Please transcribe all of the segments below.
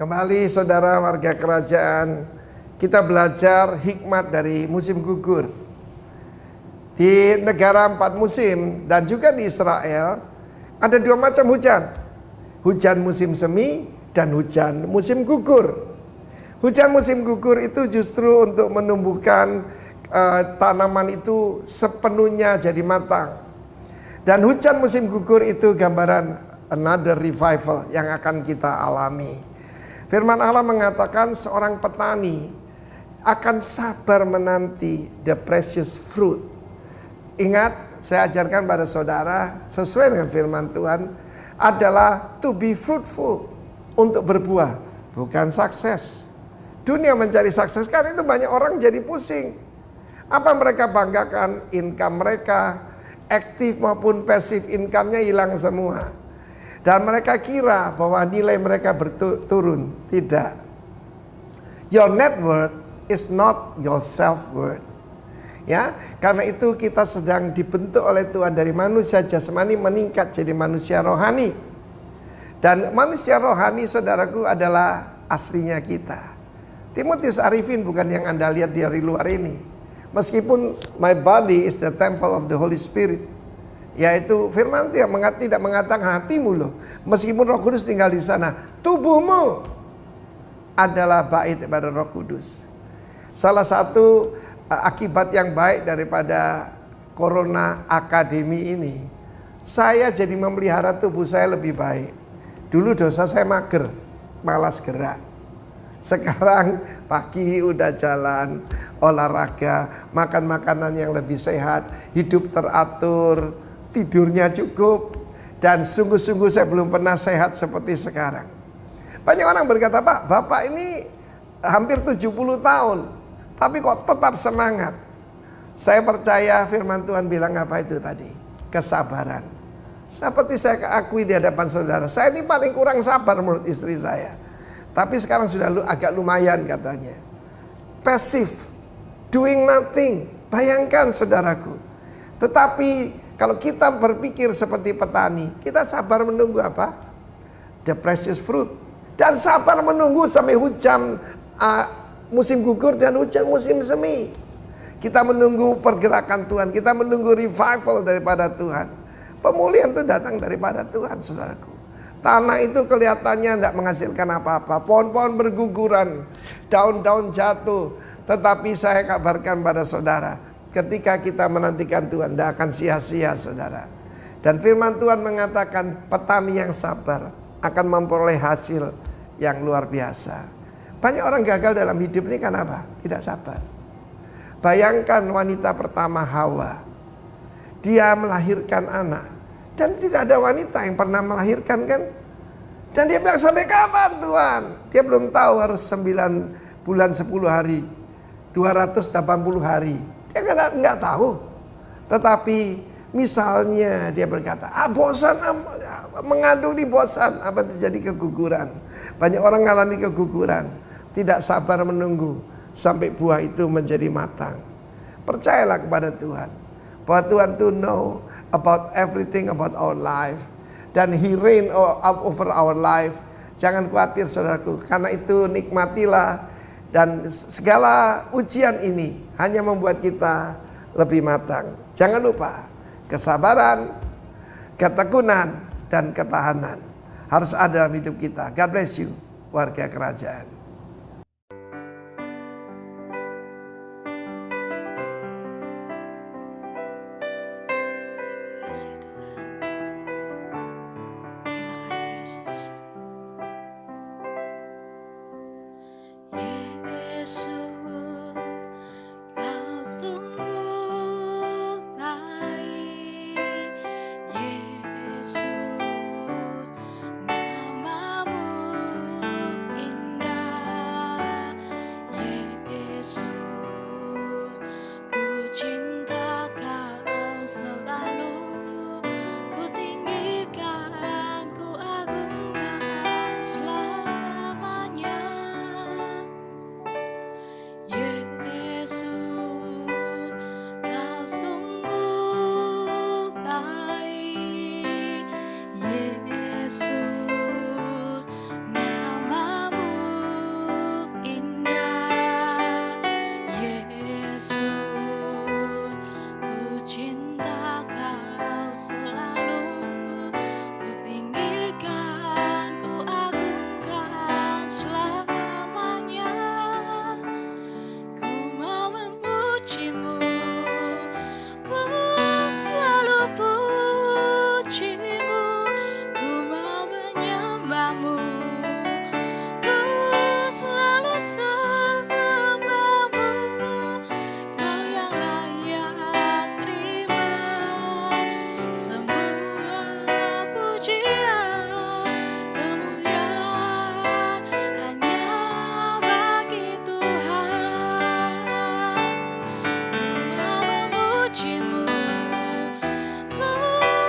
Kembali saudara warga kerajaan, kita belajar hikmat dari musim gugur. Di negara 4 musim dan juga di Israel ada 2 macam hujan. Hujan musim semi dan hujan musim gugur. Hujan musim gugur itu justru untuk menumbuhkan tanaman itu sepenuhnya jadi matang. Dan hujan musim gugur itu gambaran another revival yang akan kita alami. Firman Allah mengatakan seorang petani akan sabar menanti the precious fruit. Ingat, saya ajarkan pada saudara sesuai dengan firman Tuhan adalah to be fruitful, untuk berbuah, bukan sukses. Dunia mencari sukses, karena itu banyak orang jadi pusing. Apa mereka banggakan? Income mereka, aktif maupun pasif income-nya hilang semua. Dan mereka kira bahwa nilai mereka turun. Tidak. Your net worth is not your self worth. Ya, karena itu kita sedang dibentuk oleh Tuhan dari manusia jasmani meningkat jadi manusia rohani. Dan manusia rohani saudaraku adalah aslinya kita. Timotius Arifin bukan yang Anda lihat dari luar ini. Meskipun my body is the temple of the Holy Spirit, yaitu firman Tuhan tidak mengatakan hatimu loh. Meskipun Roh Kudus tinggal di sana, tubuhmu adalah bait daripada Roh Kudus. Salah satu akibat yang baik daripada Corona Academy ini, saya jadi memelihara tubuh saya lebih baik. Dulu dosa saya mager, malas gerak. Sekarang pagi udah jalan, olahraga, makan makanan yang lebih sehat, hidup teratur, tidurnya cukup, dan sungguh-sungguh saya belum pernah sehat seperti sekarang. Banyak orang berkata, Pak, Bapak ini hampir 70 tahun, tapi kok tetap semangat. Saya percaya firman Tuhan bilang apa itu tadi? Kesabaran. Seperti saya akui di hadapan saudara, saya ini paling kurang sabar menurut istri saya. Tapi sekarang sudah agak lumayan katanya. Passive, doing nothing. Bayangkan saudaraku. Tetapi kalau kita berpikir seperti petani, kita sabar menunggu apa? The precious fruit. Dan sabar menunggu sampai hujan musim gugur dan hujan musim semi. Kita menunggu pergerakan Tuhan, kita menunggu revival daripada Tuhan. Pemulihan itu datang daripada Tuhan, saudaraku. Tanah itu kelihatannya tidak menghasilkan apa-apa. Pohon-pohon berguguran, daun-daun jatuh. Tetapi saya kabarkan pada saudara, ketika kita menantikan Tuhan, tidak akan sia-sia saudara. Dan firman Tuhan mengatakan petani yang sabar akan memperoleh hasil yang luar biasa. Banyak orang gagal dalam hidup ini karena apa? Tidak sabar. Bayangkan wanita pertama Hawa. Dia melahirkan anak. Dan tidak ada wanita yang pernah melahirkan kan? Dan dia bilang sampai kapan Tuhan? Dia belum tahu harus 9 bulan 10 hari. 280 hari. Dia nggak tahu. Tetapi misalnya dia berkata, bosan, mengandung di bosan. Apa terjadi keguguran? Banyak orang mengalami keguguran. Tidak sabar menunggu sampai buah itu menjadi matang. Percayalah kepada Tuhan. Bahwa Tuhan to know about everything about our life. Dan He reign over our life. Jangan khawatir saudaraku. Karena itu nikmatilah. Dan segala ujian ini hanya membuat kita lebih matang. Jangan lupa, kesabaran, ketekunan, dan ketahanan harus ada dalam hidup kita. God bless you, warga kerajaan. Yesus, namamu indah.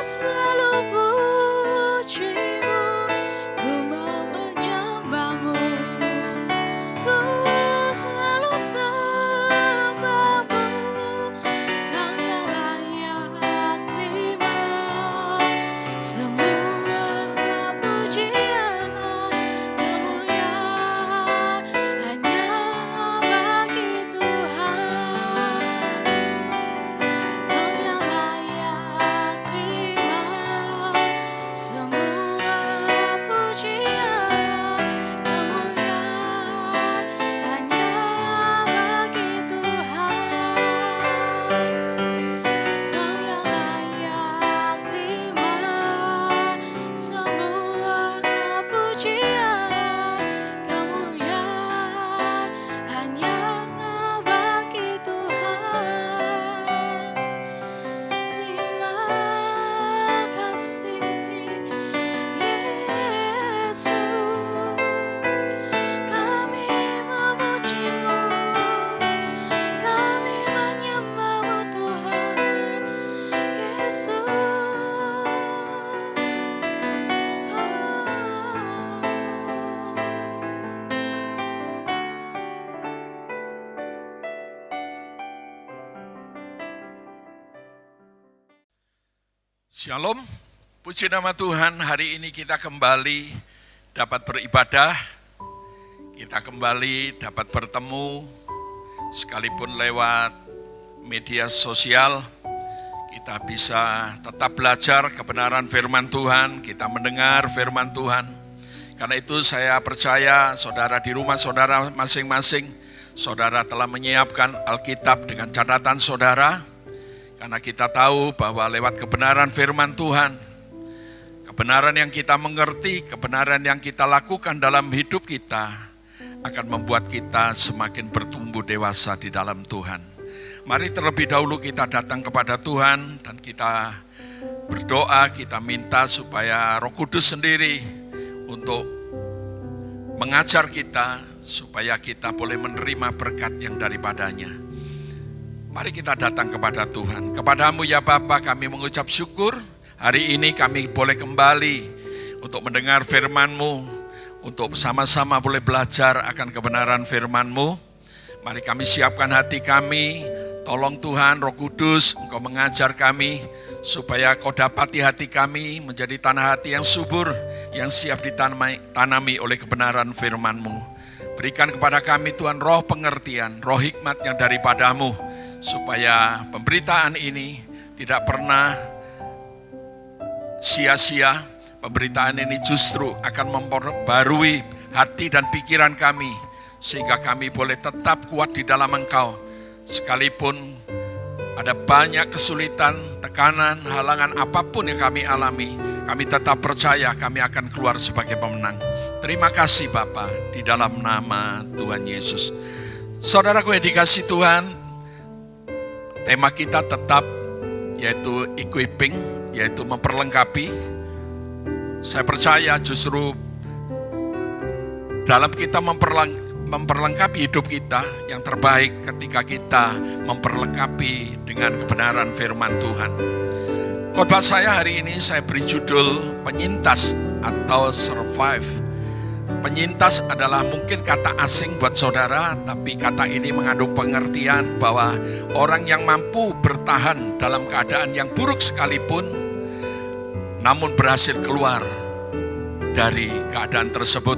selalu pujimu, ku mau menyembahmu, ku selalu sembahmu, kau yang layak terima semua pujian, kemuliaan hanya bagi Tuhan. Kau yang layak terima semua pujian, kemuliaan hanya bagi Tuhan. Kau yang layak terima semua pujian, kemuliaan hanya bagi Tuhan. Terima kasih Yesus, kami memujimu, kami menyembahmu Tuhan Yesus. Shalom, puji nama Tuhan. Hari ini kita kembali dapat beribadah, kita kembali dapat bertemu, sekalipun lewat media sosial, kita bisa tetap belajar kebenaran firman Tuhan, kita mendengar firman Tuhan. Karena itu saya percaya saudara di rumah saudara masing-masing, saudara telah menyiapkan Alkitab dengan catatan saudara, karena kita tahu bahwa lewat kebenaran firman Tuhan, kebenaran yang kita mengerti, kebenaran yang kita lakukan dalam hidup kita, akan membuat kita semakin bertumbuh dewasa di dalam Tuhan. Mari terlebih dahulu kita datang kepada Tuhan, dan kita berdoa, kita minta supaya Roh Kudus sendiri untuk mengajar kita, supaya kita boleh menerima berkat yang daripadanya. Mari kita datang kepada Tuhan. Kepadamu ya Bapa kami mengucap syukur. Hari ini kami boleh kembali untuk mendengar firman-Mu, untuk sama-sama boleh belajar akan kebenaran firman-Mu. Mari kami siapkan hati kami. Tolong Tuhan Roh Kudus, Engkau mengajar kami, supaya Kau dapati hati kami menjadi tanah hati yang subur, yang siap ditanami oleh kebenaran firman-Mu. Berikan kepada kami Tuhan roh pengertian, roh hikmat yang daripada-Mu, supaya pemberitaan ini tidak pernah sia-sia. Pemberitaan ini justru akan memperbarui hati dan pikiran kami, sehingga kami boleh tetap kuat di dalam Engkau. Sekalipun ada banyak kesulitan, tekanan, halangan apapun yang kami alami, kami tetap percaya kami akan keluar sebagai pemenang. Terima kasih Bapa, di dalam nama Tuhan Yesus. Saudaraku yang dikasihi Tuhan, tema kita tetap yaitu equipping, yaitu memperlengkapi. Saya percaya justru dalam kita memperlengkapi hidup kita, yang terbaik ketika kita memperlengkapi dengan kebenaran firman Tuhan. Khotbah saya hari ini saya beri judul penyintas atau survive. Penyintas adalah mungkin kata asing buat saudara, tapi kata ini mengandung pengertian bahwa orang yang mampu bertahan dalam keadaan yang buruk sekalipun, namun berhasil keluar dari keadaan tersebut.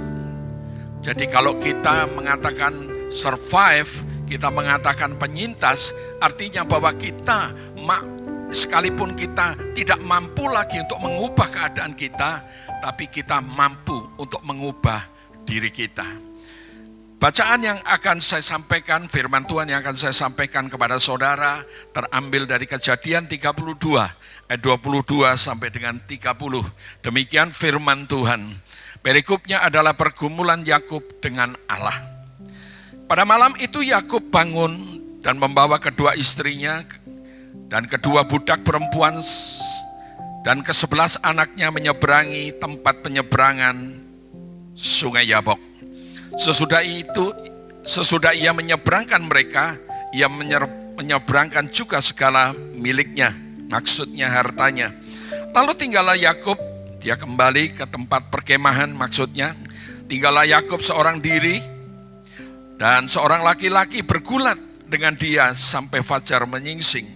Jadi kalau kita mengatakan survive, kita mengatakan penyintas, artinya bahwa kita sekalipun kita tidak mampu lagi untuk mengubah keadaan kita, tapi kita mampu untuk mengubah diri kita. Bacaan yang akan saya sampaikan, firman Tuhan yang akan saya sampaikan kepada saudara, terambil dari Kejadian 32, ayat 22 sampai dengan 30. Demikian firman Tuhan. Perikopnya adalah pergumulan Yakub dengan Allah. Pada malam itu Yakub bangun dan membawa kedua istrinya dan kedua budak perempuan dan ke-11 anaknya menyeberangi tempat penyeberangan Sungai Yabok. Sesudah ia menyeberangkan mereka, ia menyeberangkan juga segala miliknya, maksudnya hartanya. Lalu tinggallah Yakub, dia kembali ke tempat perkemahan, maksudnya tinggallah Yakub seorang diri, dan seorang laki-laki bergulat dengan dia sampai fajar menyingsing.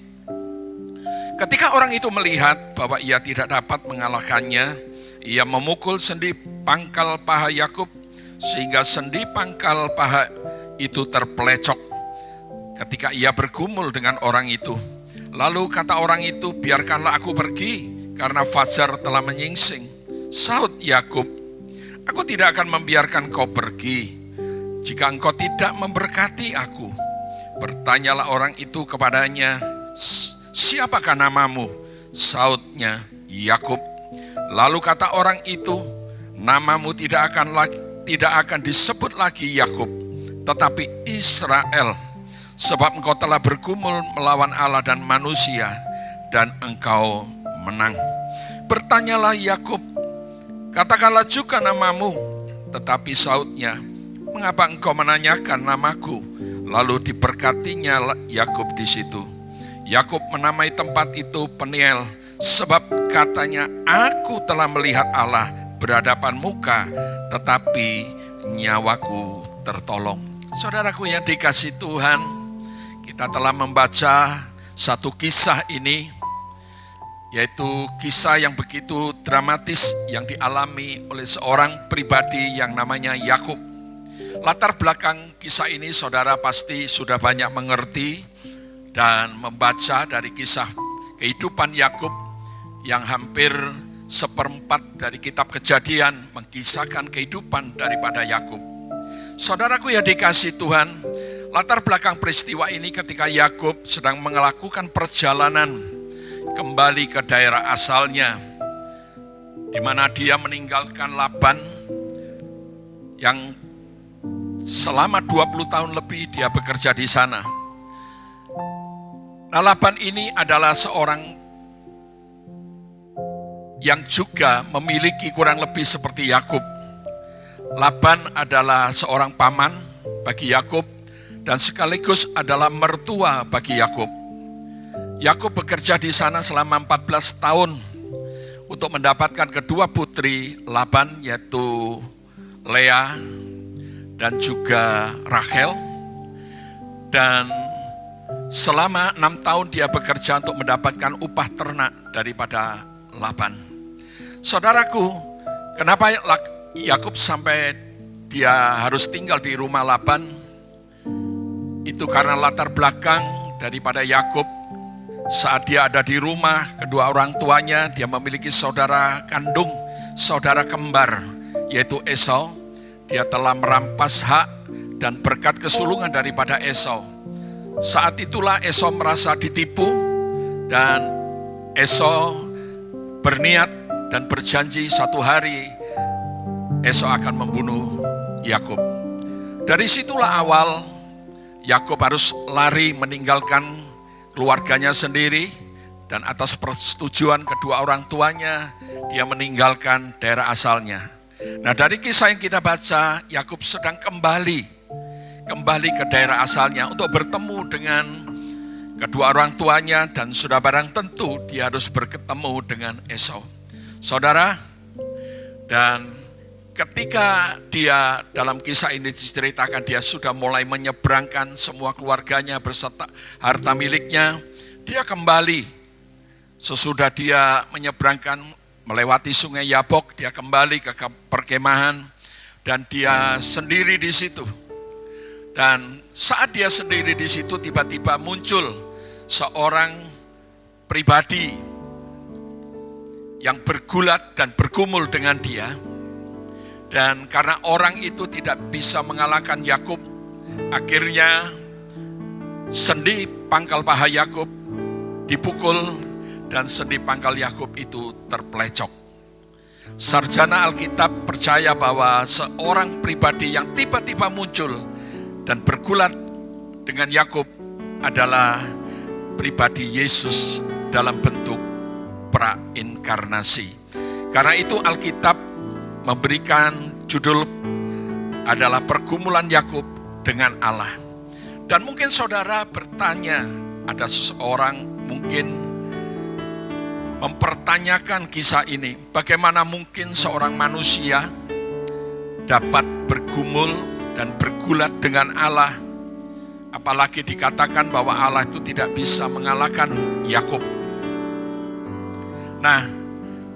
Ketika orang itu melihat bahwa ia tidak dapat mengalahkannya, ia memukul sendi pangkal paha Yakub sehingga sendi pangkal paha itu terpelecok. Ketika ia bergumul dengan orang itu, lalu kata orang itu, biarkanlah aku pergi karena fajar telah menyingsing. Sahut Yakub, aku tidak akan membiarkan kau pergi jika engkau tidak memberkati aku. Bertanyalah orang itu kepadanya, siapakah namamu? Sahutnya, Yakub. Lalu kata orang itu, namamu tidak akan disebut lagi Yakub, tetapi Israel, sebab engkau telah bergumul melawan Allah dan manusia, dan engkau menang. Bertanyalah Yakub, katakanlah juga namamu. Tetapi sahutnya, mengapa engkau menanyakan namaku? Lalu diberkatinya Yakub di situ. Yakub menamai tempat itu Peniel, sebab katanya, aku telah melihat Allah berhadapan muka, tetapi nyawaku tertolong. Saudaraku yang dikasihi Tuhan, kita telah membaca satu kisah ini, yaitu kisah yang begitu dramatis yang dialami oleh seorang pribadi yang namanya Yakub. Latar belakang kisah ini saudara pasti sudah banyak mengerti dan membaca dari kisah kehidupan Yakub yang hampir seperempat dari kitab Kejadian mengisahkan kehidupan daripada Yakub. Saudaraku yang dikasihi Tuhan, latar belakang peristiwa ini ketika Yakub sedang melakukan perjalanan kembali ke daerah asalnya, di mana dia meninggalkan Laban yang selama 20 tahun lebih dia bekerja di sana. Nah, Laban ini adalah seorang yang juga memiliki kurang lebih seperti Yakub. Laban adalah seorang paman bagi Yakub dan sekaligus adalah mertua bagi Yakub. Yakub bekerja di sana selama 14 tahun untuk mendapatkan kedua putri Laban, yaitu Lea dan juga Rachel. Dan selama 6 tahun dia bekerja untuk mendapatkan upah ternak daripada Laban. Saudaraku, kenapa Yakub sampai dia harus tinggal di rumah Laban? Itu karena latar belakang daripada Yakub. Saat dia ada di rumah kedua orang tuanya, dia memiliki saudara kandung, saudara kembar, yaitu Esau. Dia telah merampas hak dan berkat kesulungan daripada Esau. Saat itulah Esau merasa ditipu dan Esau berniat dan berjanji satu hari Esau akan membunuh Yakub. Dari situlah awal Yakub harus lari meninggalkan keluarganya sendiri, dan atas persetujuan kedua orang tuanya dia meninggalkan daerah asalnya. Nah, dari kisah yang kita baca, Yakub sedang kembali ke daerah asalnya untuk bertemu dengan kedua orang tuanya, dan sudah barang tentu dia harus bertemu dengan Esau. Saudara, dan ketika dia dalam kisah ini diceritakan dia sudah mulai menyeberangkan semua keluarganya beserta harta miliknya, dia kembali sesudah dia menyeberangkan melewati sungai Yabok, dia kembali ke perkemahan dan dia sendiri di situ. Dan saat dia sendiri di situ tiba-tiba muncul seorang pribadi yang bergulat dan bergumul dengan dia. Dan karena orang itu tidak bisa mengalahkan Yakub, akhirnya sendi pangkal paha Yakub dipukul dan sendi pangkal Yakub itu terpelecok. Sarjana Alkitab percaya bahwa seorang pribadi yang tiba-tiba muncul dan bergulat dengan Yakub adalah pribadi Yesus dalam bentuk prainkarnasi. Karena itu Alkitab memberikan judul adalah pergumulan Yakub dengan Allah. Dan mungkin saudara bertanya, ada seseorang mungkin mempertanyakan kisah ini. Bagaimana mungkin seorang manusia dapat bergumul dan bergulat dengan Allah, apalagi dikatakan bahwa Allah itu tidak bisa mengalahkan Yakub. Nah,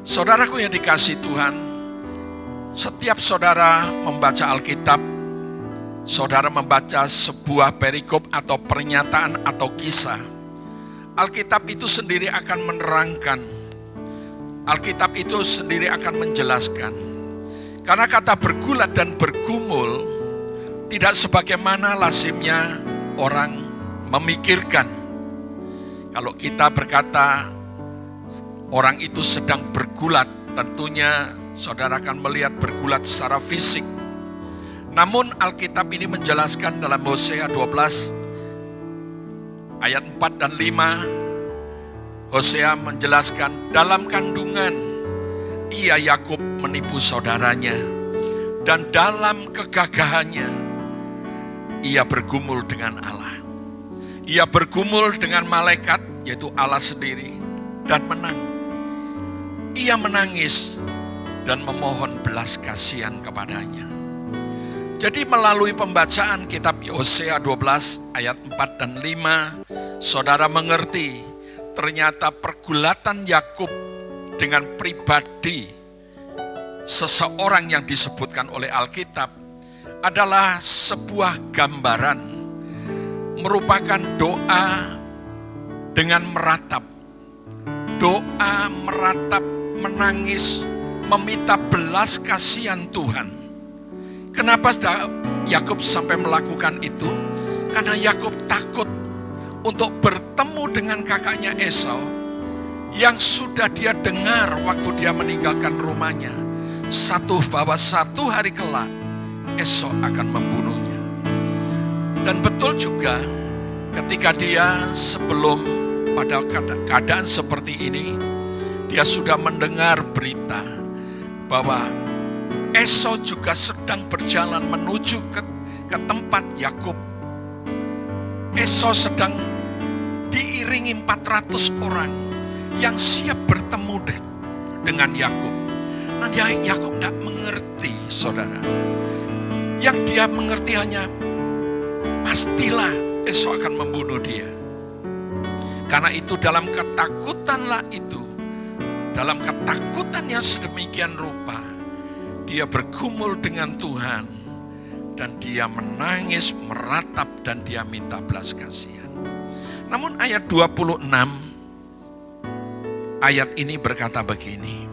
saudaraku yang dikasihi Tuhan, setiap saudara membaca Alkitab, saudara membaca sebuah perikop atau pernyataan atau kisah, Alkitab itu sendiri akan menerangkan, Alkitab itu sendiri akan menjelaskan. Karena kata bergulat dan bergumul tidak sebagaimana lazimnya orang memikirkan. Kalau kita berkata orang itu sedang bergulat, tentunya saudara akan melihat bergulat secara fisik. Namun Alkitab ini menjelaskan dalam Hosea 12 ayat 4 dan 5, Hosea menjelaskan, dalam kandungan ia Yakub menipu saudaranya, dan dalam kegagahannya ia bergumul dengan Allah. Ia bergumul dengan malaikat, yaitu Allah sendiri, dan menang. Ia menangis dan memohon belas kasihan kepadanya. Jadi melalui pembacaan kitab Hosea 12 ayat 4 dan 5, saudara mengerti ternyata pergulatan Yakub dengan pribadi seseorang yang disebutkan oleh Alkitab adalah sebuah gambaran, merupakan doa dengan meratap. Doa meratap, menangis, meminta belas kasihan Tuhan. Kenapa Yakub sampai melakukan itu? Karena Yakub takut untuk bertemu dengan kakaknya Esau yang sudah dia dengar waktu dia meninggalkan rumahnya. Bahwa satu hari kelak Esau akan membunuhnya. Dan betul juga ketika dia sebelum pada keadaan seperti ini, dia sudah mendengar berita bahwa Esau juga sedang berjalan menuju ke tempat Yakub. Esau sedang diiringi 400 orang yang siap bertemu dengan Yakub. Nah, Yakub tidak mengerti, saudara. Yang dia mengerti hanya pastilah Esau akan membunuh dia. Karena itu dalam ketakutanlah itu, dalam ketakutan yang sedemikian rupa, dia bergumul dengan Tuhan dan dia menangis, meratap dan dia minta belas kasihan. Namun ayat 26 ayat ini berkata begini.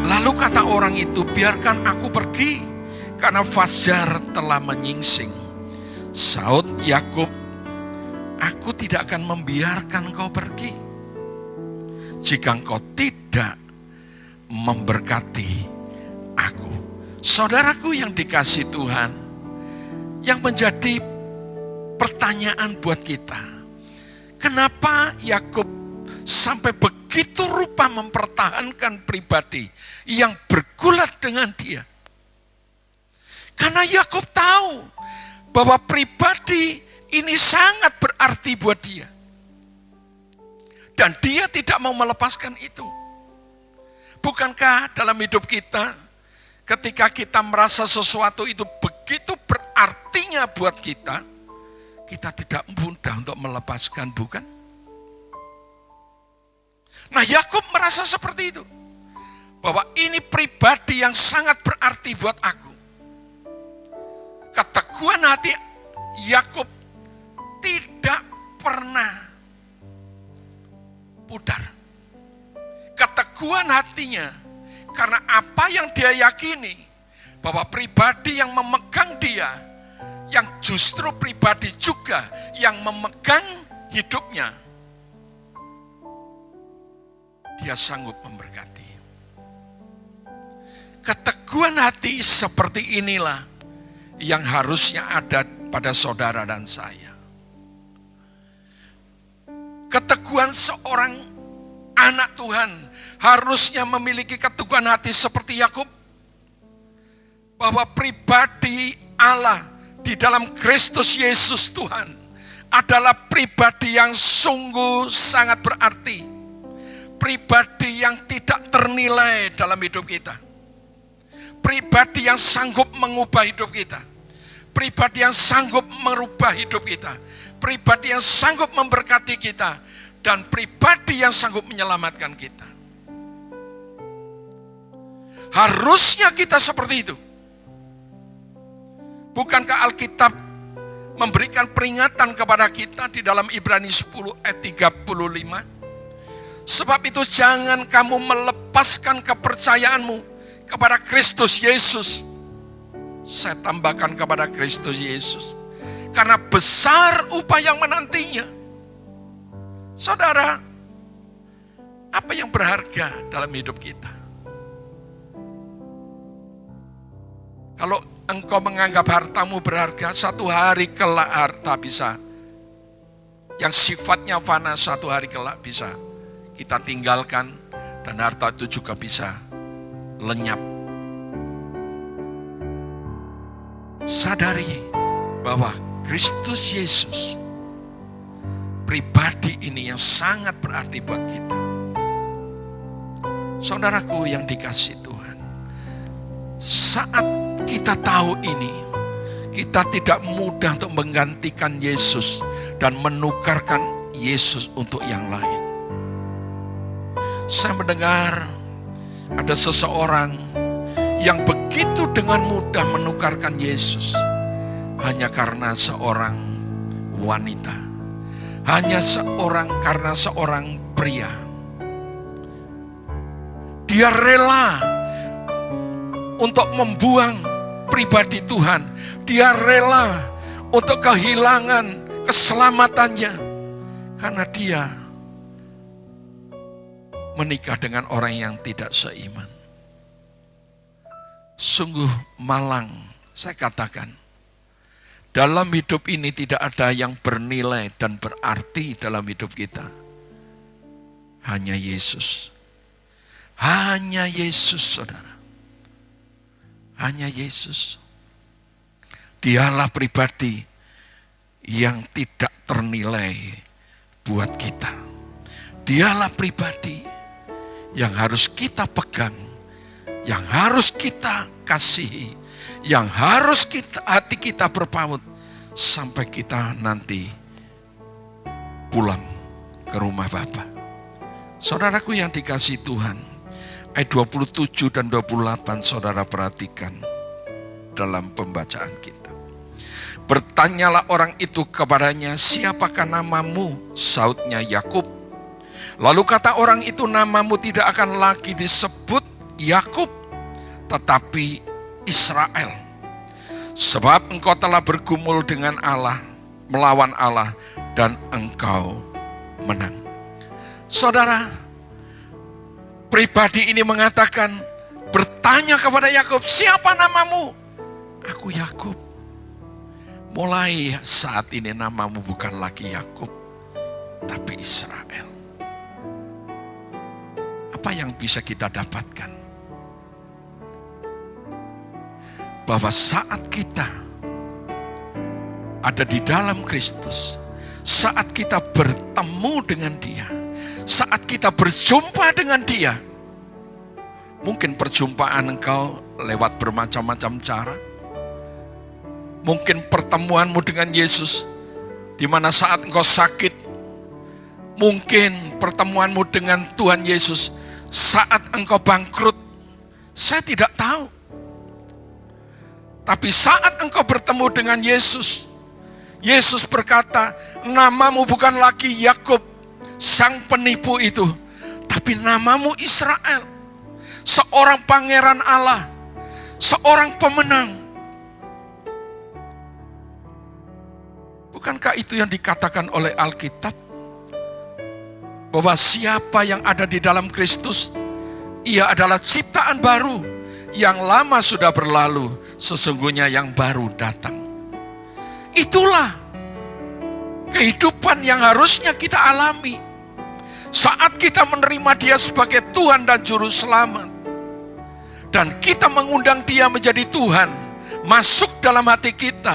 Lalu kata orang itu, biarkan aku pergi karena fajar telah menyingsing. Saud Yakub, aku tidak akan membiarkan kau pergi jika engkau tidak memberkati aku. Saudaraku yang dikasihi Tuhan, yang menjadi pertanyaan buat kita, kenapa Yakub sampai begitu rupa mempertahankan pribadi yang bergulat dengan dia? Karena Yakub tahu bahwa pribadi ini sangat berarti buat dia. Dan dia tidak mau melepaskan itu. Bukankah dalam hidup kita, ketika kita merasa sesuatu itu begitu berartinya buat kita, kita tidak mudah untuk melepaskan, bukan? Nah, Yakub merasa seperti itu. Bahwa ini pribadi yang sangat berarti buat aku. Keteguhan hati Yakub tidak pernah pudar. Keteguhan hatinya karena apa yang dia yakini, bahwa pribadi yang memegang dia, yang justru pribadi juga yang memegang hidupnya, dia sanggup memberkati. Keteguhan hati seperti inilah yang harusnya ada pada saudara dan saya. Keteguhan seorang anak Tuhan harusnya memiliki keteguhan hati seperti Yakub, bahwa pribadi Allah di dalam Kristus Yesus Tuhan adalah pribadi yang sungguh sangat berarti. pribadi yang tidak ternilai dalam hidup kita. Pribadi yang sanggup mengubah hidup kita. Pribadi yang sanggup merubah hidup kita. Pribadi yang sanggup memberkati kita. Dan pribadi yang sanggup menyelamatkan kita. Harusnya kita seperti itu. Bukankah Alkitab memberikan peringatan kepada kita di dalam Ibrani 10 ayat 35? Sebab itu jangan kamu melepaskan kepercayaanmu kepada Kristus Yesus. Saya tambahkan kepada Kristus Yesus. Karena besar upah yang menantinya. Saudara, apa yang berharga dalam hidup kita? Kalau engkau menganggap hartamu berharga, satu hari kelak harta bisa, yang sifatnya fana satu hari kelak bisa kita tinggalkan, dan harta itu juga bisa lenyap. Sadari bahwa Kristus Yesus, pribadi ini yang sangat berarti buat kita. Saudaraku yang dikasihi Tuhan, saat kita tahu ini, kita tidak mudah untuk menggantikan Yesus dan menukarkan Yesus untuk yang lain. Saya mendengar ada seseorang yang begitu dengan mudah menukarkan Yesus hanya karena seorang wanita, hanya karena seorang pria. Dia rela untuk membuang pribadi Tuhan. Dia rela untuk kehilangan keselamatannya karena dia menikah dengan orang yang tidak seiman. Sungguh malang, saya katakan. Dalam hidup ini tidak ada yang bernilai dan berarti dalam hidup kita. Hanya Yesus. Hanya Yesus, saudara. Hanya Yesus. Dialah pribadi yang tidak ternilai buat kita. Dialah pribadi yang harus kita pegang, yang harus kita kasihi, yang harus hati kita berpaut sampai kita nanti pulang ke rumah Bapa. Saudaraku yang dikasihi Tuhan, ayat 27 dan 28 saudara perhatikan dalam pembacaan kita. Bertanyalah orang itu kepadanya, siapakah namamu? Sautnya Yakub. Lalu kata orang itu, namamu tidak akan lagi disebut Yakub, tetapi Israel. Sebab engkau telah bergumul dengan Allah, melawan Allah, dan engkau menang. Saudara, pribadi ini mengatakan, bertanya kepada Yakub, siapa namamu? Aku Yakub. Mulai saat ini namamu bukan lagi Yakub, tapi Israel. Apa yang bisa kita dapatkan? Bahwa saat kita ada di dalam Kristus, saat kita bertemu dengan Dia, saat kita berjumpa dengan Dia, mungkin perjumpaan engkau lewat bermacam-macam cara. Mungkin pertemuanmu dengan Yesus di mana saat engkau sakit. Mungkin pertemuanmu dengan Tuhan Yesus saat engkau bangkrut. Saya tidak tahu. Tapi saat engkau bertemu dengan Yesus, Yesus berkata, namamu bukan lagi Yakub, sang penipu itu, tapi namamu Israel. Seorang pangeran Allah, seorang pemenang. Bukankah itu yang dikatakan oleh Alkitab? Bahwa siapa yang ada di dalam Kristus, ia adalah ciptaan baru. Yang lama sudah berlalu, sesungguhnya yang baru datang. Itulah kehidupan yang harusnya kita alami. Saat kita menerima Dia sebagai Tuhan dan Juru Selamat. Dan kita mengundang Dia menjadi Tuhan, masuk dalam hati kita.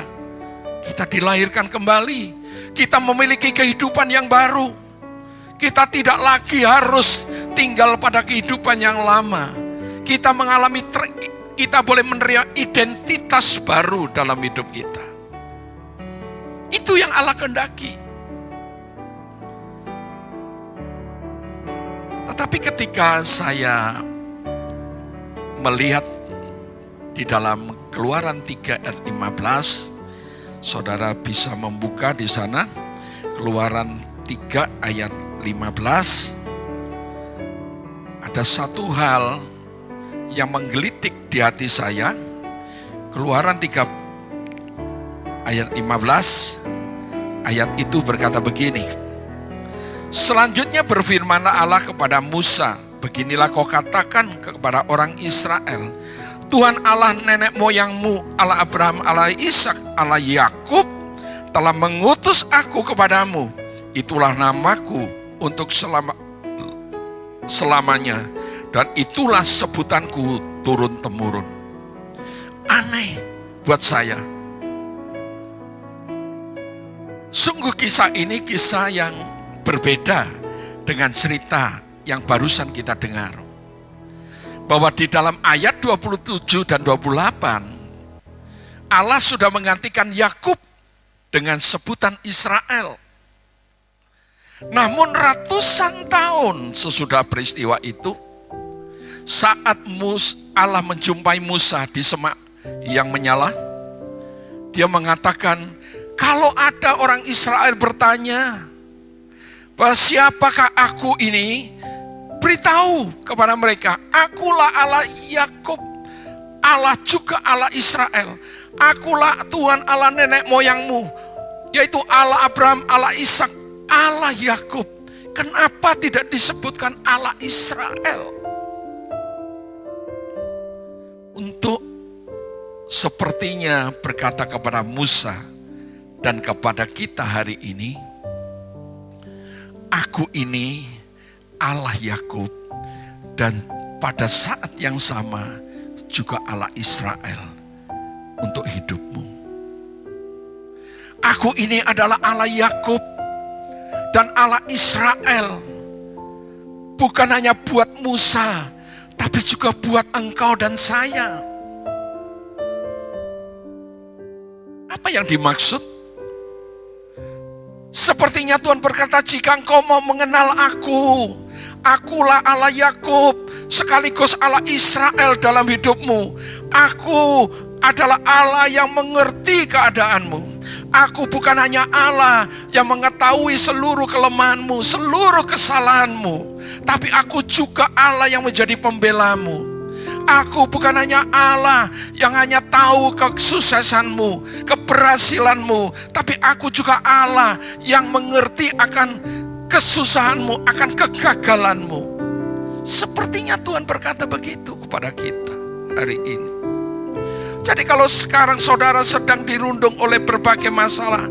Kita dilahirkan kembali. Kita memiliki kehidupan yang baru. Kita tidak lagi harus tinggal pada kehidupan yang lama. Kita kita boleh menerima identitas baru dalam hidup kita. Itu yang Allah kehendaki. Tetapi ketika saya melihat di dalam Keluaran 3 ayat 15, saudara bisa membuka di sana Keluaran 3 ayat 15. Ada satu hal yang menggelitik di hati saya. Keluaran 3 ayat 15, ayat itu berkata begini. Selanjutnya berfirmanlah Allah kepada Musa, beginilah kau katakan kepada orang Israel, Tuhan Allah nenek moyangmu, Allah Abraham, Allah Ishak, Allah Yakub telah mengutus aku kepadamu. Itulah namaku untuk selamanya, dan itulah sebutanku turun-temurun. Aneh buat saya. Sungguh kisah ini kisah yang berbeda dengan cerita yang barusan kita dengar. Bahwa di dalam ayat 27 dan 28, Allah sudah menggantikan Yakub dengan sebutan Israel. Namun ratusan tahun sesudah peristiwa itu, saat Allah menjumpai Musa di semak yang menyala, dia mengatakan, kalau ada orang Israel bertanya, bahwa siapakah aku ini? Beritahu kepada mereka, akulah Allah Yakub, Allah juga Allah Israel. Akulah Tuhan Allah nenek moyangmu, yaitu Allah Abraham, Allah Ishak, Allah Yakub. Kenapa tidak disebutkan Allah Israel? Untuk sepertinya berkata kepada Musa dan kepada kita hari ini, aku ini Allah Yakub, dan pada saat yang sama juga Allah Israel untuk hidupmu. Aku ini adalah Allah Yakub dan Allah Israel, bukan hanya buat Musa, tapi juga buat engkau dan saya. Apa yang dimaksud? Sepertinya Tuhan berkata, jika engkau mau mengenal aku, akulah Allah Yakub sekaligus Allah Israel dalam hidupmu. Aku adalah Allah yang mengerti keadaanmu. Aku bukan hanya Allah yang mengetahui seluruh kelemahanmu, seluruh kesalahanmu, tapi aku juga Allah yang menjadi pembelamu. Aku bukan hanya Allah yang hanya tahu kesuksesanmu, keberhasilanmu, tapi aku juga Allah yang mengerti akan kesusahanmu, akan kegagalanmu. Sepertinya Tuhan berkata begitu kepada kita hari ini. Jadi kalau sekarang saudara sedang dirundung oleh berbagai masalah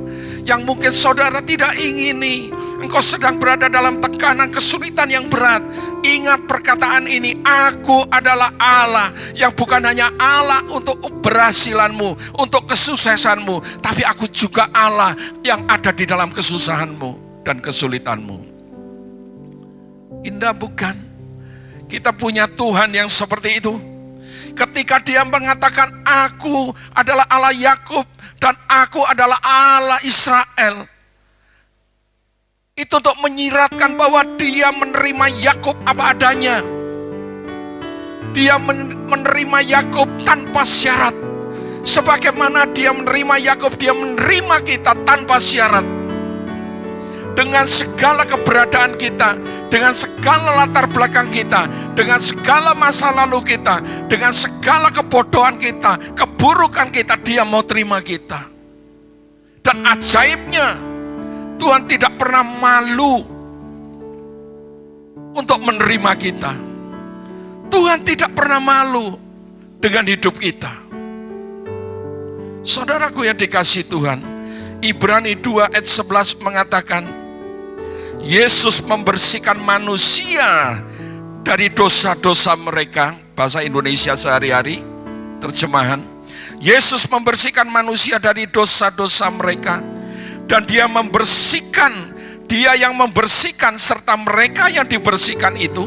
yang mungkin saudara tidak ingini, engkau sedang berada dalam tekanan, kesulitan yang berat, ingat perkataan ini, aku adalah Allah yang bukan hanya Allah untuk keberhasilanmu, untuk kesuksesanmu, tapi aku juga Allah yang ada di dalam kesusahanmu dan kesulitanmu. Indah bukan? Kita punya Tuhan yang seperti itu. Ketika dia mengatakan, aku adalah Allah Yakub dan aku adalah Allah Israel, itu untuk menyiratkan bahwa dia menerima Yakub apa adanya. Dia menerima Yakub tanpa syarat. Sebagaimana dia menerima Yakub, dia menerima kita tanpa syarat. Dengan segala keberadaan kita, dengan segala latar belakang kita, dengan segala masa lalu kita, dengan segala kebodohan kita, keburukan kita, dia mau terima kita. Dan ajaibnya, Tuhan tidak pernah malu untuk menerima kita. Tuhan tidak pernah malu dengan hidup kita. Saudaraku yang dikasihi Tuhan, Ibrani 2 ayat 11 mengatakan, Yesus membersihkan manusia dari dosa-dosa mereka. Bahasa Indonesia sehari-hari, terjemahan. Yesus membersihkan manusia dari dosa-dosa mereka. Dan dia membersihkan Dia yang membersihkan serta mereka yang dibersihkan itu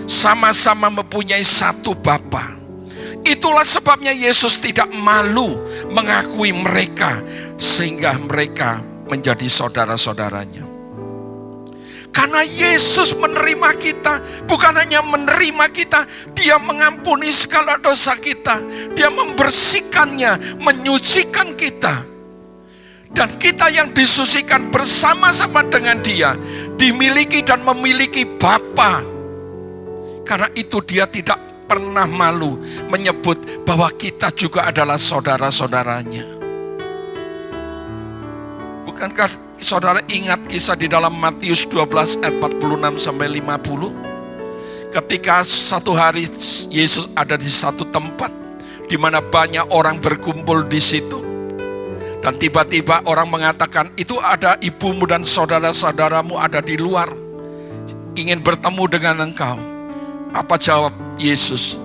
sama-sama mempunyai satu Bapa. Itulah sebabnya Yesus tidak malu mengakui mereka sehingga mereka menjadi saudara-saudaranya. Karena Yesus menerima kita, bukan hanya menerima kita, Dia mengampuni segala dosa kita, Dia membersihkannya, menyucikan kita. Dan kita yang disucikan bersama-sama dengan Dia, dimiliki dan memiliki Bapa. Karena itu Dia tidak pernah malu menyebut bahwa kita juga adalah saudara-saudaranya. Bukankah saudara ingat kisah di dalam Matius 12 ayat 46 sampai 50? Ketika satu hari Yesus ada di satu tempat di mana banyak orang berkumpul di situ. Dan tiba-tiba orang mengatakan, itu ada ibumu dan saudara-saudaramu ada di luar, ingin bertemu dengan engkau. Apa jawab Yesus?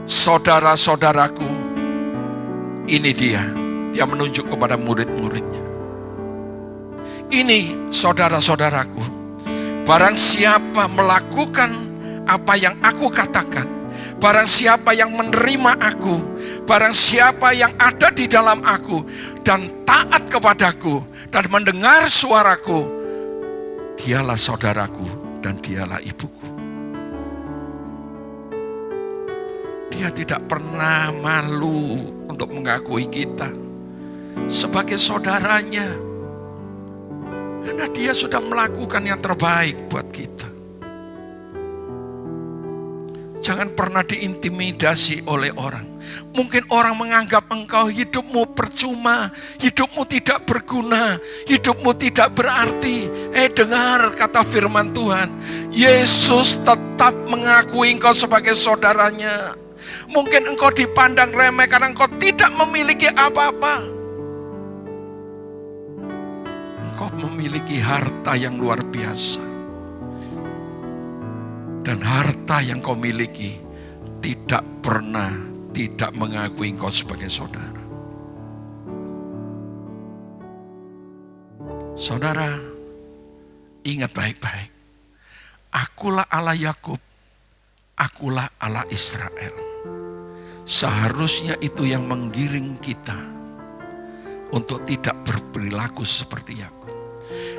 Saudara-saudaraku, ini dia. Dia menunjuk kepada murid-muridnya. Ini saudara-saudaraku, barang siapa melakukan apa yang aku katakan, barang siapa yang menerima aku, barang siapa yang ada di dalam aku dan taat kepadaku dan mendengar suaraku, dialah saudaraku dan dialah ibuku. Dia tidak pernah malu untuk mengakui kita sebagai saudaranya, karena Dia sudah melakukan yang terbaik buat kita. Jangan pernah diintimidasi oleh orang. Mungkin orang menganggap engkau hidupmu percuma, hidupmu tidak berguna, hidupmu tidak berarti. Dengar kata firman Tuhan, Yesus tetap mengakui engkau sebagai saudaranya. Mungkin engkau dipandang remeh karena engkau tidak memiliki apa-apa. Engkau memiliki harta yang luar biasa. Dan harta yang kau miliki tidak pernah tidak mengakui engkau sebagai saudara. Saudara, ingat baik-baik. Akulah Allah Yakub, akulah Allah Israel. Seharusnya itu yang menggiring kita untuk tidak berperilaku seperti Yakub.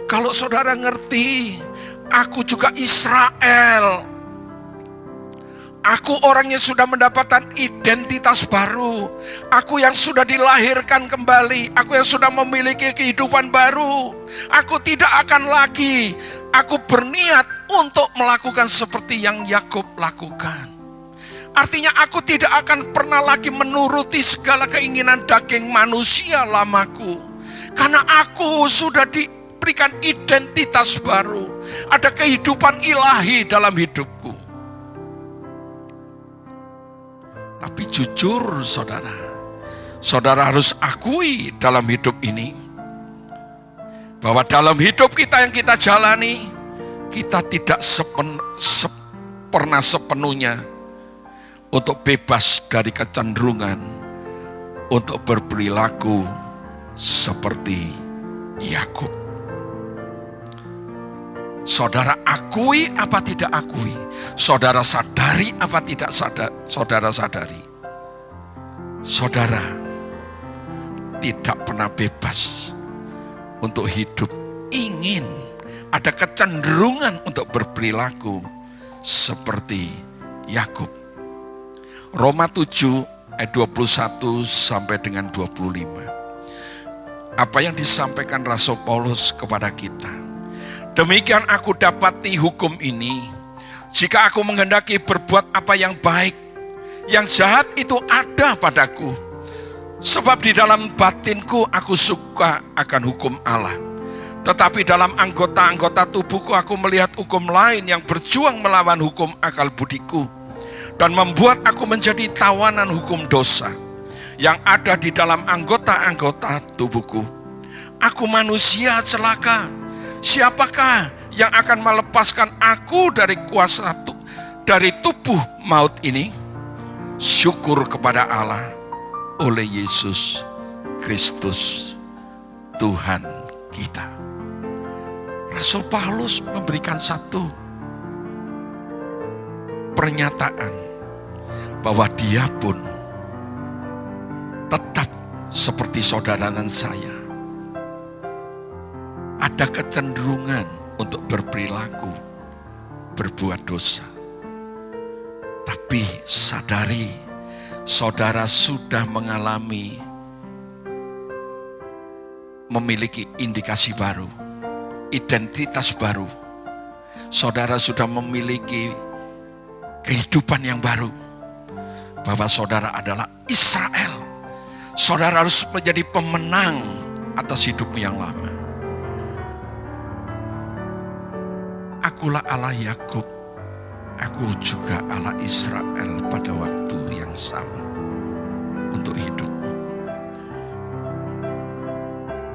Kalau saudara ngerti, aku juga Israel. Aku orang yang sudah mendapatkan identitas baru. Aku yang sudah dilahirkan kembali. Aku yang sudah memiliki kehidupan baru. Aku tidak akan lagi. Aku berniat untuk melakukan seperti yang Yakub lakukan. Artinya aku tidak akan pernah lagi menuruti segala keinginan daging manusia lamaku. Karena aku sudah diberikan identitas baru. Ada kehidupan ilahi dalam hidupku. Tapi jujur saudara, saudara harus akui dalam hidup ini, bahwa dalam hidup kita yang kita jalani, kita tidak pernah sepenuhnya untuk bebas dari kecenderungan untuk berperilaku seperti Yakub. Saudara akui apa tidak akui? Saudara sadari apa tidak saudara sadari? Saudara tidak pernah bebas untuk hidup ingin ada kecenderungan untuk berperilaku seperti Yakub. Roma 7 ayat 21 sampai dengan 25. Apa yang disampaikan Rasul Paulus kepada kita? Demikian aku dapati hukum ini, jika aku menghendaki berbuat apa yang baik, yang jahat itu ada padaku. Sebab di dalam batinku aku suka akan hukum Allah. Tetapi dalam anggota-anggota tubuhku aku melihat hukum lain yang berjuang melawan hukum akal budiku. Dan membuat aku menjadi tawanan hukum dosa yang ada di dalam anggota-anggota tubuhku. Aku manusia celaka. Siapakah yang akan melepaskan aku dari kuasa dari tubuh maut ini? Syukur kepada Allah oleh Yesus Kristus Tuhan kita. Rasul Paulus memberikan satu pernyataan bahwa dia pun tetap seperti saudara dan saya. Ada kecenderungan untuk berperilaku, berbuat dosa. Tapi sadari, saudara sudah memiliki indikasi baru, identitas baru. Saudara sudah memiliki kehidupan yang baru, bahwa saudara adalah Israel. Saudara harus menjadi pemenang atas hidupmu yang lama. Akulah Allah Yakub, aku juga Allah Israel pada waktu yang sama untuk hidupmu.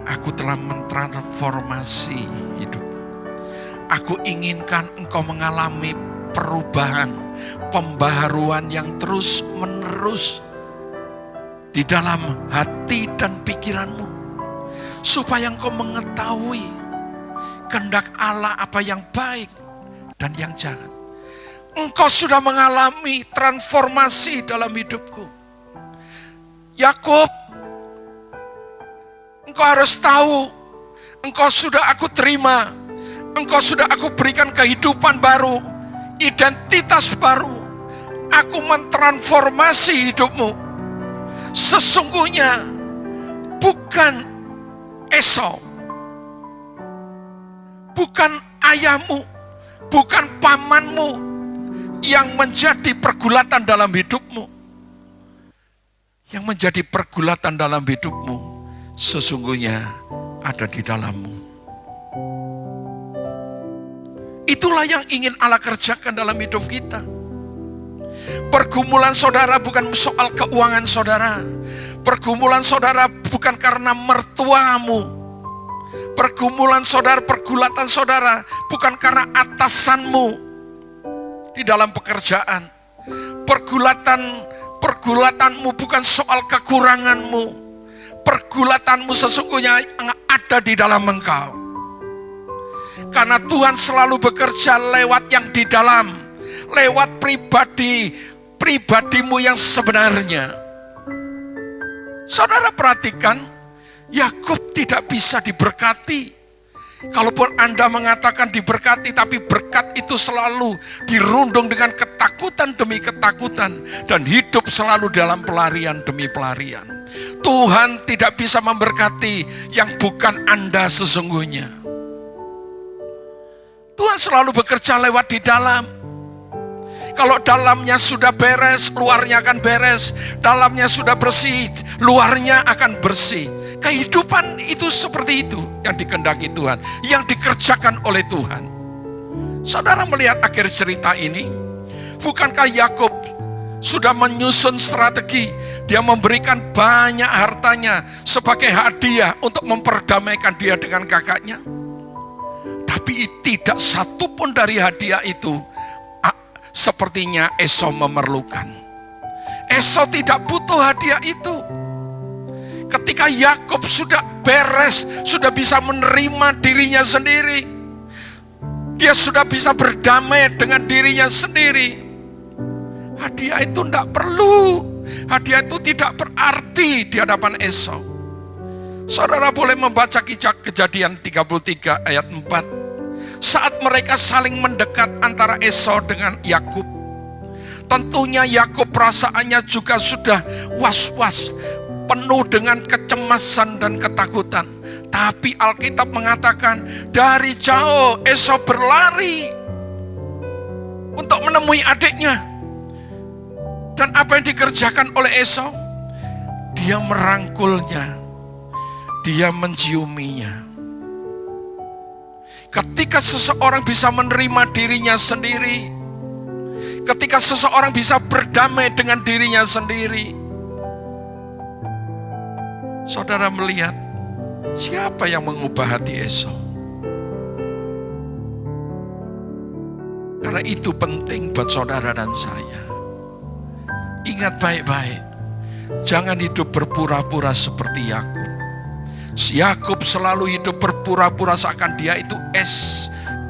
Aku telah mentransformasi hidupmu. Aku inginkan engkau mengalami perubahan, pembaharuan yang terus menerus di dalam hati dan pikiranmu, supaya engkau mengetahui kehendak Allah apa yang baik dan yang jahat. Engkau sudah mengalami transformasi dalam hidupku. Yakub, engkau harus tahu, engkau sudah aku terima, engkau sudah aku berikan kehidupan baru, identitas baru. Aku mentransformasi hidupmu. Sesungguhnya bukan Esau, bukan ayahmu, bukan pamanmu yang menjadi pergulatan dalam hidupmu. Yang menjadi pergulatan dalam hidupmu sesungguhnya ada di dalammu. Itulah yang ingin Allah kerjakan dalam hidup kita. Pergumulan saudara bukan soal keuangan saudara. Pergumulan saudara bukan karena mertuamu. Pergumulan saudara, pergulatan saudara bukan karena atasanmu di dalam pekerjaan. Pergulatanmu bukan soal kekuranganmu. Pergulatanmu sesungguhnya ada di dalam engkau. Karena Tuhan selalu bekerja lewat yang di dalam, lewat pribadimu yang sebenarnya. Saudara perhatikan, Yakub tidak bisa diberkati. Kalaupun Anda mengatakan diberkati, tapi berkat itu selalu dirundung dengan ketakutan demi ketakutan, dan hidup selalu dalam pelarian demi pelarian. Tuhan tidak bisa memberkati yang bukan Anda sesungguhnya. Tuhan selalu bekerja lewat di dalam. Kalau dalamnya sudah beres, luarnya akan beres. Dalamnya sudah bersih, luarnya akan bersih. Kehidupan itu seperti itu yang dikehendaki Tuhan, yang dikerjakan oleh Tuhan. Saudara melihat akhir cerita ini, bukankah Yakub sudah menyusun strategi? Dia memberikan banyak hartanya sebagai hadiah untuk memperdamaikan dia dengan kakaknya. Tapi tidak satu pun dari hadiah itu sepertinya Esau memerlukan. Esau tidak butuh hadiah itu. Ketika Yakub sudah beres, sudah bisa menerima dirinya sendiri, dia sudah bisa berdamai dengan dirinya sendiri, hadiah itu tidak perlu. Hadiah itu tidak berarti di hadapan Esau. Saudara boleh membaca kisah Kejadian 33 ayat 4. Saat mereka saling mendekat antara Esau dengan Yakub, tentunya Yakub perasaannya juga sudah was-was, penuh dengan kecemasan dan ketakutan. Tapi Alkitab mengatakan dari jauh Esau berlari untuk menemui adiknya. Dan apa yang dikerjakan oleh Esau? Dia merangkulnya, dia menciuminya. Ketika seseorang bisa menerima dirinya sendiri, ketika seseorang bisa berdamai dengan dirinya sendiri, saudara melihat siapa yang mengubah hati Esau. Karena itu penting buat saudara dan saya. Ingat baik-baik, jangan hidup berpura-pura seperti Yakub. Yakub selalu hidup berpura-pura seakan dia itu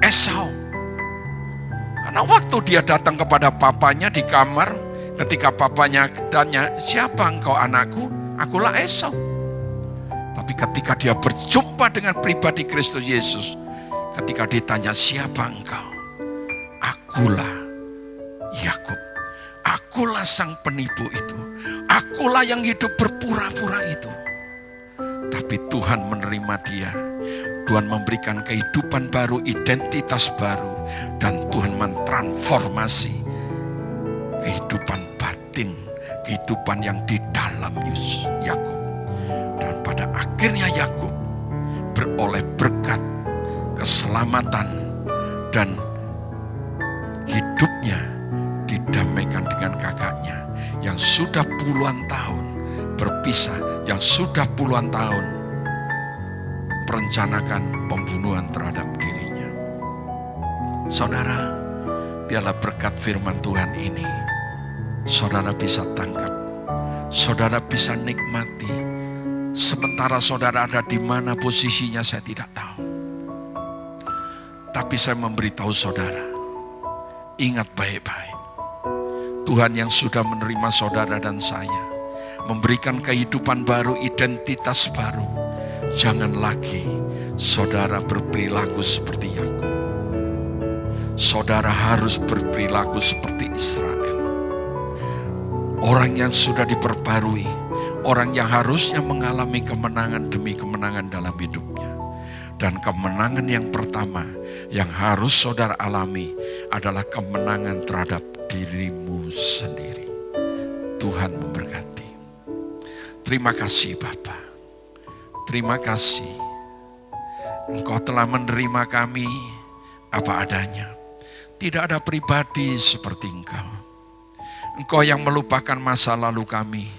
Esau. Karena waktu dia datang kepada papanya di kamar, ketika papanya tanya, siapa engkau anakku? Akulah Esau. Tapi ketika dia berjumpa dengan pribadi Kristus Yesus, ketika ditanya siapa engkau? Akulah Yakub. Akulah sang penipu itu. Akulah yang hidup berpura-pura itu. Tapi Tuhan menerima dia. Tuhan memberikan kehidupan baru, identitas baru. Dan Tuhan mentransformasi kehidupan batin, kehidupan yang di dalam Yakub. Dan pada akhirnya Yakub beroleh berkat, keselamatan, dan hidupnya didamaikan dengan kakaknya yang sudah puluhan tahun berpisah, yang sudah puluhan tahun merencanakan pembunuhan terhadap dirinya. Saudara, biarlah berkat firman Tuhan ini saudara bisa tangkap, saudara bisa nikmati. Sementara saudara ada di mana posisinya saya tidak tahu. Tapi saya memberitahu saudara, ingat baik-baik. Tuhan yang sudah menerima saudara dan saya, memberikan kehidupan baru, identitas baru. Jangan lagi saudara berperilaku seperti Yakub. Saudara harus berperilaku seperti Israel. Orang yang sudah diperbarui, orang yang harusnya mengalami kemenangan demi kemenangan dalam hidupnya. Dan kemenangan yang pertama yang harus saudara alami adalah kemenangan terhadap dirimu sendiri. Tuhan memberkati. Terima kasih Bapa. Terima kasih. Engkau telah menerima kami apa adanya. Tidak ada pribadi seperti Engkau. Engkau yang melupakan masa lalu kami,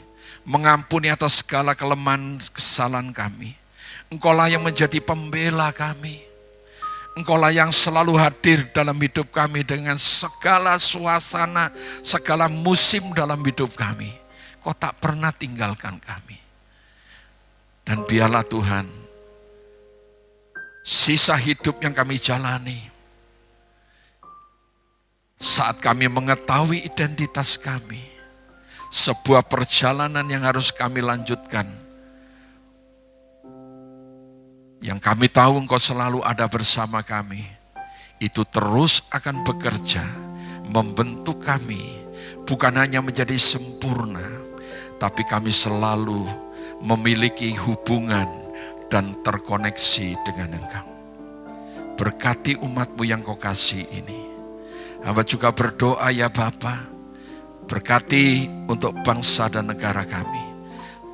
mengampuni atas segala kelemahan kesalahan kami. Engkaulah yang menjadi pembela kami. Engkaulah yang selalu hadir dalam hidup kami dengan segala suasana, segala musim dalam hidup kami. Kau tak pernah tinggalkan kami. Dan biarlah Tuhan, sisa hidup yang kami jalani, saat kami mengetahui identitas kami, sebuah perjalanan yang harus kami lanjutkan, yang kami tahu Engkau selalu ada bersama kami, itu terus akan bekerja, membentuk kami, bukan hanya menjadi sempurna, tapi kami selalu memiliki hubungan dan terkoneksi dengan Engkau. Berkati umat-Mu yang Kau kasih ini. Hamba juga berdoa ya Bapa, berkati untuk bangsa dan negara kami.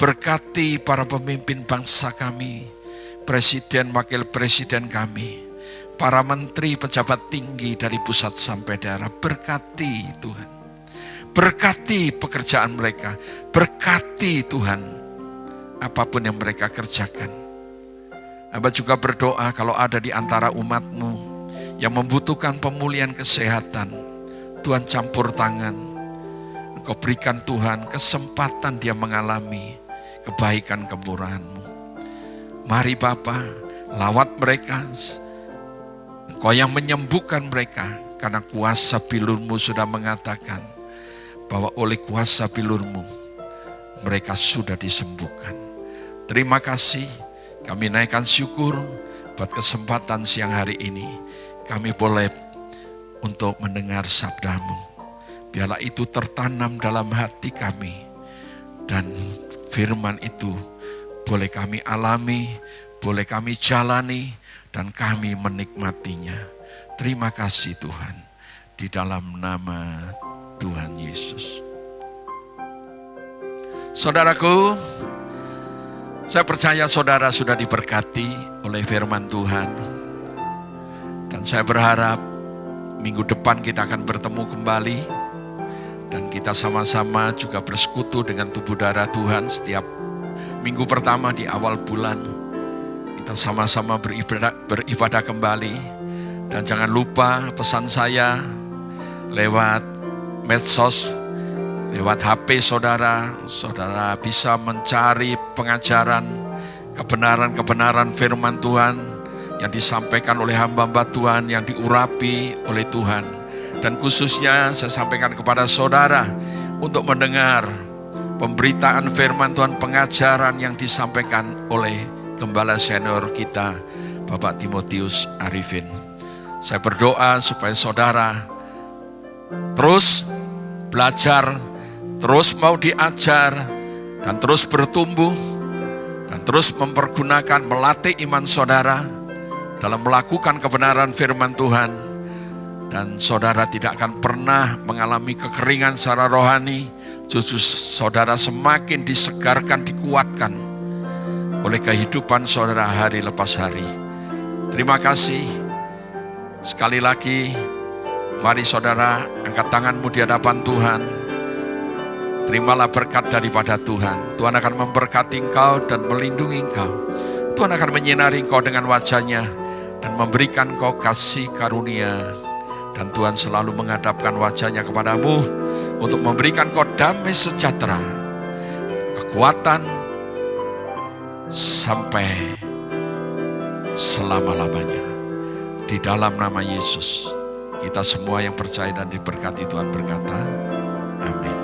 Berkati para pemimpin bangsa kami, presiden, wakil presiden kami, para menteri, pejabat tinggi dari pusat sampai daerah. Berkati Tuhan. Berkati pekerjaan mereka. Berkati Tuhan apapun yang mereka kerjakan. Hamba juga berdoa kalau ada di antara umat-Mu yang membutuhkan pemulihan kesehatan, Tuhan campur tangan. Engkau berikan Tuhan kesempatan dia mengalami kebaikan kemurahan-Mu. Mari Bapa, lawat mereka. Engkau yang menyembuhkan mereka, karena kuasa bilur-Mu sudah mengatakan bahwa oleh kuasa bilur-Mu mereka sudah disembuhkan. Terima kasih, kami naikkan syukur buat kesempatan siang hari ini. Kami boleh untuk mendengar sabda-Mu. Biarlah itu tertanam dalam hati kami. Dan firman itu boleh kami alami, boleh kami jalani, dan kami menikmatinya. Terima kasih Tuhan. Di dalam nama Tuhan Yesus. Saudaraku, saya percaya saudara sudah diberkati oleh firman Tuhan. Dan saya berharap minggu depan kita akan bertemu kembali. Dan kita sama-sama juga bersekutu dengan tubuh darah Tuhan setiap minggu pertama di awal bulan. Kita sama-sama beribadah kembali. Dan jangan lupa pesan saya lewat medsos, lewat HP saudara bisa mencari pengajaran kebenaran-kebenaran firman Tuhan yang disampaikan oleh hamba-hamba Tuhan, yang diurapi oleh Tuhan. Dan khususnya saya sampaikan kepada saudara untuk mendengar pemberitaan firman Tuhan, pengajaran yang disampaikan oleh Gembala senior kita, Bapak Timotius Arifin. Saya berdoa supaya saudara terus belajar, terus mau diajar, dan terus bertumbuh, dan terus mempergunakan, melatih iman saudara dalam melakukan kebenaran firman Tuhan. Dan saudara tidak akan pernah mengalami kekeringan secara rohani, justru saudara semakin disegarkan, dikuatkan oleh kehidupan saudara hari lepas hari. Terima kasih. Sekali lagi, mari saudara angkat tanganmu di hadapan Tuhan. Terimalah berkat daripada Tuhan. Tuhan akan memberkati engkau dan melindungi engkau. Tuhan akan menyinari engkau dengan wajah-Nya dan memberikan engkau kasih karunia. Dan Tuhan selalu menghadapkan wajah-Nya kepadamu untuk memberikan engkau damai sejahtera, kekuatan, sampai selama-lamanya. Di dalam nama Yesus, kita semua yang percaya dan diberkati Tuhan berkata, amin.